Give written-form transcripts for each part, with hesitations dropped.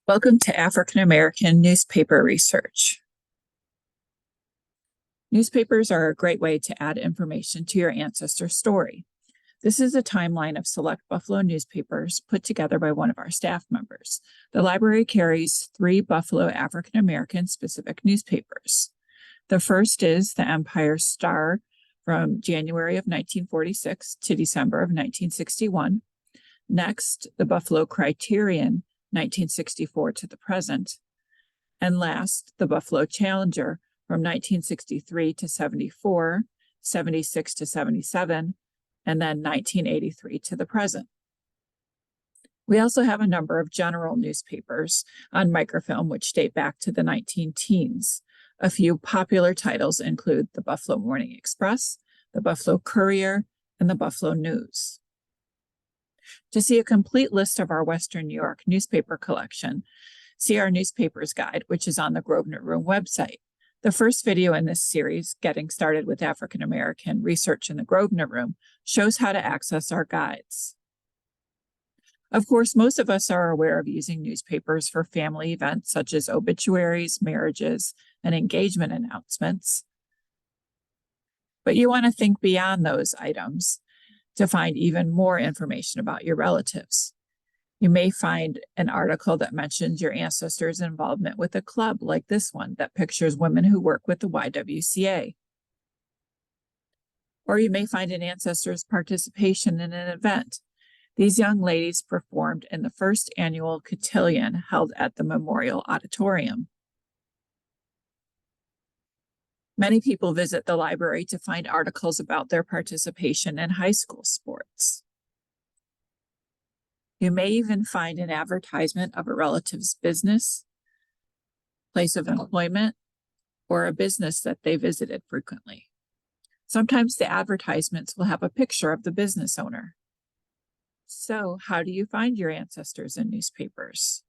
Welcome to African American Newspaper Research. Newspapers are a great way to add information to your ancestor story. This is a timeline of select Buffalo newspapers put together by one of our staff members. The library carries 3 Buffalo African American specific newspapers. The first is the Empire Star from January of 1946 to December of 1961. Next, the Buffalo Criterion, 1964 to the present. And last, the Buffalo Challenger from 1963 to 74, 76 to 77, and then 1983 to the present. We also have a number of general newspapers on microfilm which date back to the 19-teens. A few popular titles include the Buffalo Morning Express, the Buffalo Courier, and the Buffalo News. To see a complete list of our Western New York newspaper collection, see our newspapers guide, which is on the Grosvenor Room website. The first video in this series, Getting Started with African American Research in the Grosvenor Room, shows how to access our guides. Of course, most of us are aware of using newspapers for family events such as obituaries, marriages, and engagement announcements. But you want to think beyond those items to find even more information about your relatives. You may find an article that mentions your ancestors' involvement with a club like this one that pictures women who work with the YWCA. Or you may find an ancestor's participation in an event. These young ladies performed in the first annual cotillion held at the Memorial Auditorium. Many people visit the library to find articles about their participation in high school sports. You may even find an advertisement of a relative's business, place of employment, or a business that they visited frequently. Sometimes the advertisements will have a picture of the business owner. So, how do you find your ancestors in newspapers?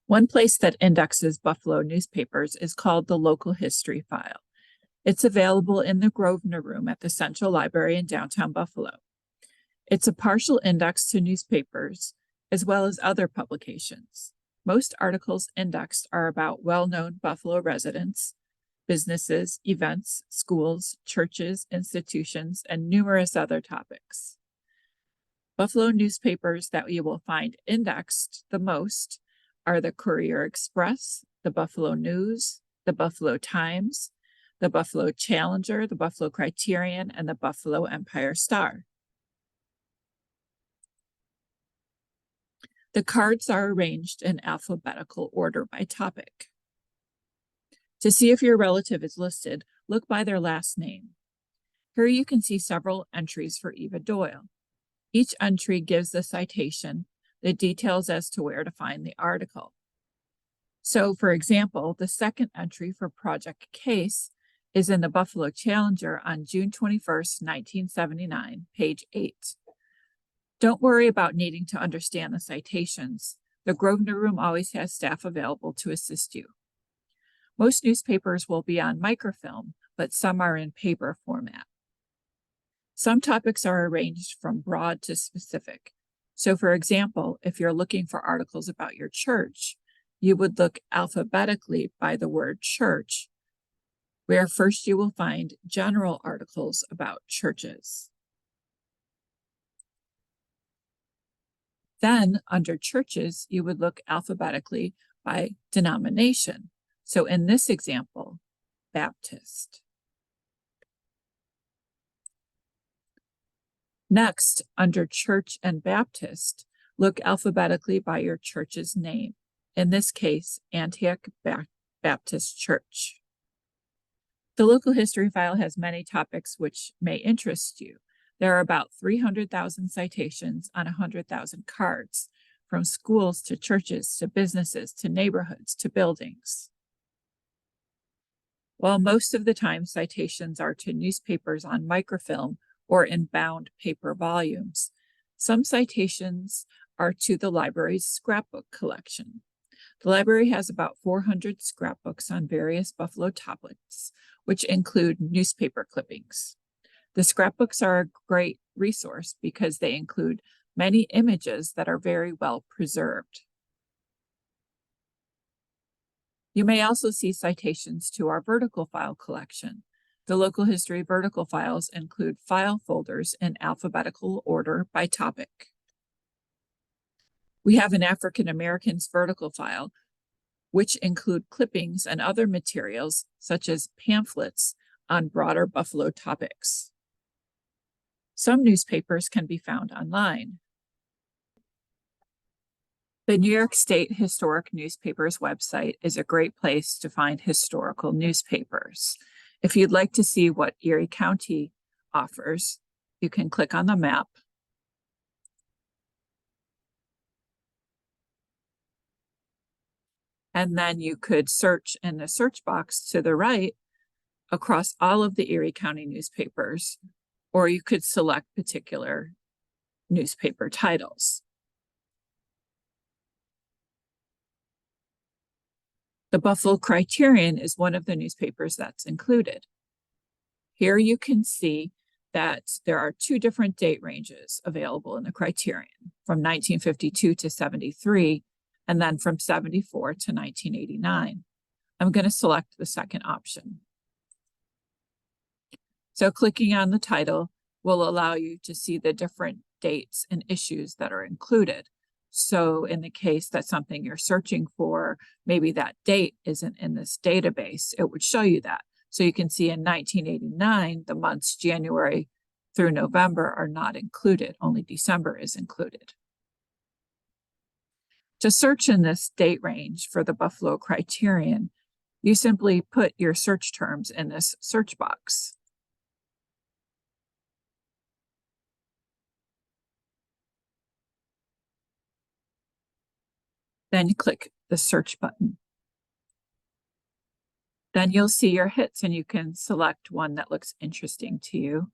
One place that indexes Buffalo newspapers is called the Local History File. It's available in the Grosvenor Room at the Central Library in downtown Buffalo. It's a partial index to newspapers, as well as other publications. Most articles indexed are about well-known Buffalo residents, businesses, events, schools, churches, institutions, and numerous other topics. Buffalo newspapers that you will find indexed the most are the Courier Express, the Buffalo News, the Buffalo Times, the Buffalo Challenger, the Buffalo Criterion, and the Buffalo Empire Star. The cards are arranged in alphabetical order by topic. To see if your relative is listed, look by their last name. Here you can see several entries for Eva Doyle. Each entry gives the citation, the details as to where to find the article. So, for example, the second entry for Project Case is in the Buffalo Challenger on June 21st, 1979, page 8. Don't worry about needing to understand the citations. The Grosvenor Room always has staff available to assist you. Most newspapers will be on microfilm, but some are in paper format. Some topics are arranged from broad to specific. So, for example, if you're looking for articles about your church, you would look alphabetically by the word church, where first you will find general articles about churches. Then, under churches, you would look alphabetically by denomination. So in this example, Baptist. Next, under church and Baptist, look alphabetically by your church's name. In this case, Antioch Baptist Church. The Local History File has many topics which may interest you. There are about 300,000 citations on 100,000 cards, from schools to churches to businesses to neighborhoods to buildings. While most of the time citations are to newspapers on microfilm or in bound paper volumes, some citations are to the library's scrapbook collection. The library has about 400 scrapbooks on various Buffalo topics, which include newspaper clippings. The scrapbooks are a great resource because they include many images that are very well preserved. You may also see citations to our vertical file collection. The local history vertical files include file folders in alphabetical order by topic. We have an African Americans vertical file, which include clippings and other materials such as pamphlets on broader Buffalo topics. Some newspapers can be found online. The New York State Historic Newspapers website is a great place to find historical newspapers. If you'd like to see what Erie County offers, you can click on the map. And then you could search in the search box to the right across all of the Erie County newspapers, or you could select particular newspaper titles. The Buffalo Criterion is one of the newspapers that's included. Here you can see that there are two different date ranges available in the Criterion, from 1952 to 73, and then from 74 to 1989. I'm going to select the second option. So clicking on the title will allow you to see the different dates and issues that are included. So in the case that something you're searching for, maybe that date isn't in this database, it would show you that. So you can see in 1989, the months January through November are not included, only December is included. To search in this date range for the Buffalo Criterion, you simply put your search terms in this search box. Then you click the search button. Then you'll see your hits and you can select one that looks interesting to you.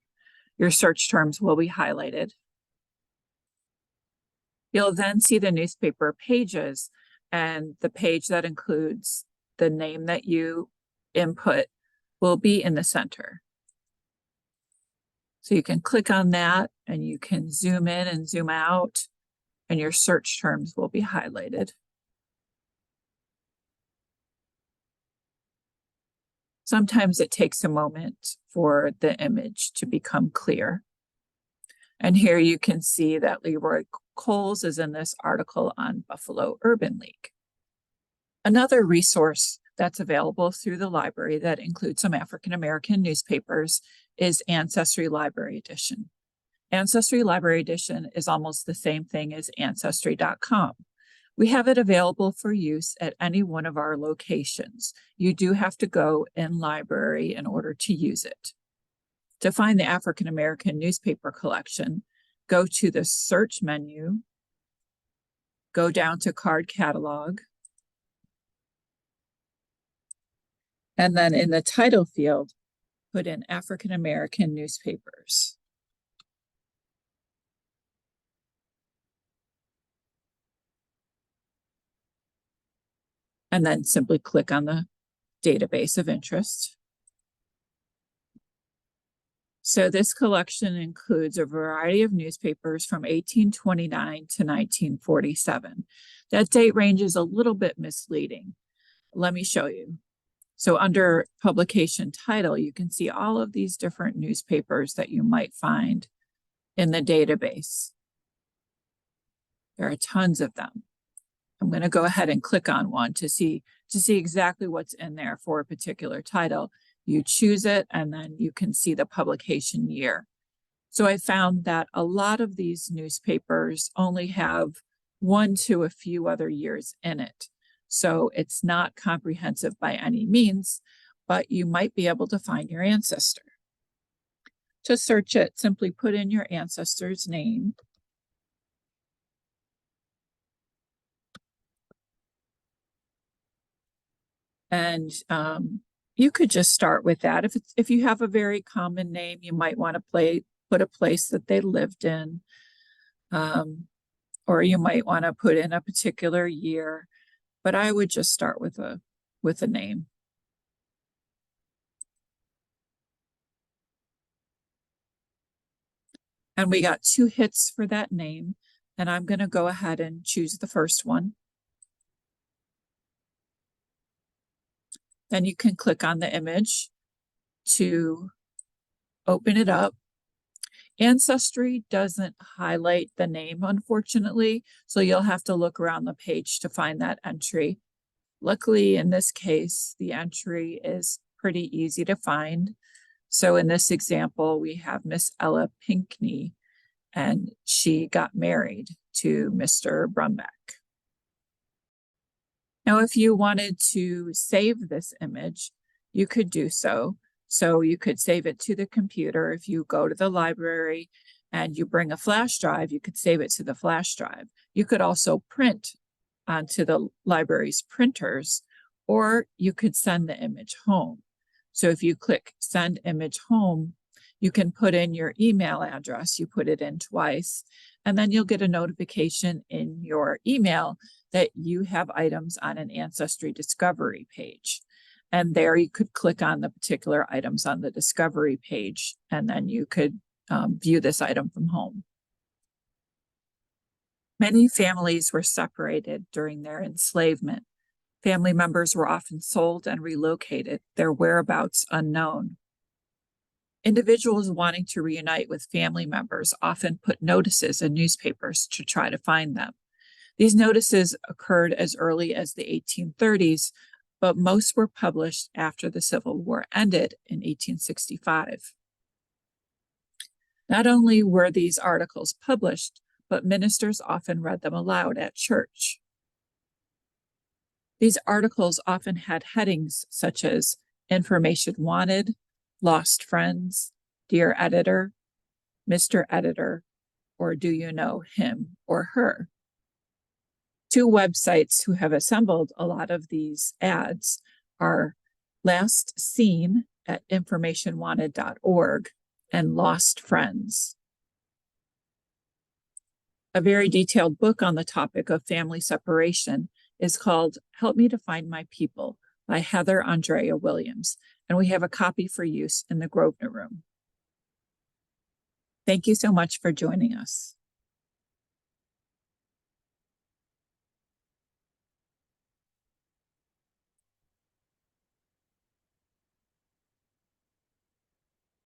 Your search terms will be highlighted. You'll then see the newspaper pages, and the page that includes the name that you input will be in the center. So you can click on that and you can zoom in and zoom out, and your search terms will be highlighted. Sometimes it takes a moment for the image to become clear. And here you can see that Leroy Coles is in this article on Buffalo Urban League. Another resource that's available through the library that includes some African American newspapers is Ancestry Library Edition. Ancestry Library Edition is almost the same thing as Ancestry.com. We have it available for use at any one of our locations. You do have to go in library in order to use it. To find the African American newspaper collection, go to the search menu, go down to card catalog, and then in the title field, put in African American newspapers. And then simply click on the database of interest. So this collection includes a variety of newspapers from 1829 to 1947. That date range is a little bit misleading. Let me show you. So under publication title, you can see all of these different newspapers that you might find in the database. There are tons of them. I'm going to go ahead and click on one to see exactly what's in there for a particular title. You choose it, and then you can see the publication year. So I found that a lot of these newspapers only have 1 to a few other years in it. So it's not comprehensive by any means, but you might be able to find your ancestor. To search it, simply put in your ancestor's name. And you could just start with that. If you have a very common name, you might want to put a place that they lived in, or you might want to put in a particular year. But I would just start with a name. And we got 2 hits for that name. And I'm going to go ahead and choose the first one. Then you can click on the image to open it up. Ancestry doesn't highlight the name, unfortunately, so you'll have to look around the page to find that entry. Luckily, in this case, the entry is pretty easy to find. So in this example, we have Miss Ella Pinkney, and she got married to Mr. Brumback. Now, if you wanted to save this image, you could do so. So you could save it to the computer. If you go to the library and you bring a flash drive, you could save it to the flash drive. You could also print onto the library's printers, or you could send the image home. So if you click Send Image Home, you can put in your email address. You put it in twice, and then you'll get a notification in your email that you have items on an Ancestry Discovery page. And there you could click on the particular items on the Discovery page, and then you could view this item from home. Many families were separated during their enslavement. Family members were often sold and relocated, their whereabouts unknown. Individuals wanting to reunite with family members often put notices in newspapers to try to find them. These notices occurred as early as the 1830s, but most were published after the Civil War ended in 1865. Not only were these articles published, but ministers often read them aloud at church. These articles often had headings such as Information Wanted, Lost Friends, Dear Editor, Mr. Editor, or Do You Know Him or Her? Two websites who have assembled a lot of these ads are Last Seen at informationwanted.org and Lost Friends. A very detailed book on the topic of family separation is called Help Me to Find My People by Heather Andrea Williams, and we have a copy for use in the Grosvenor Room. Thank you so much for joining us.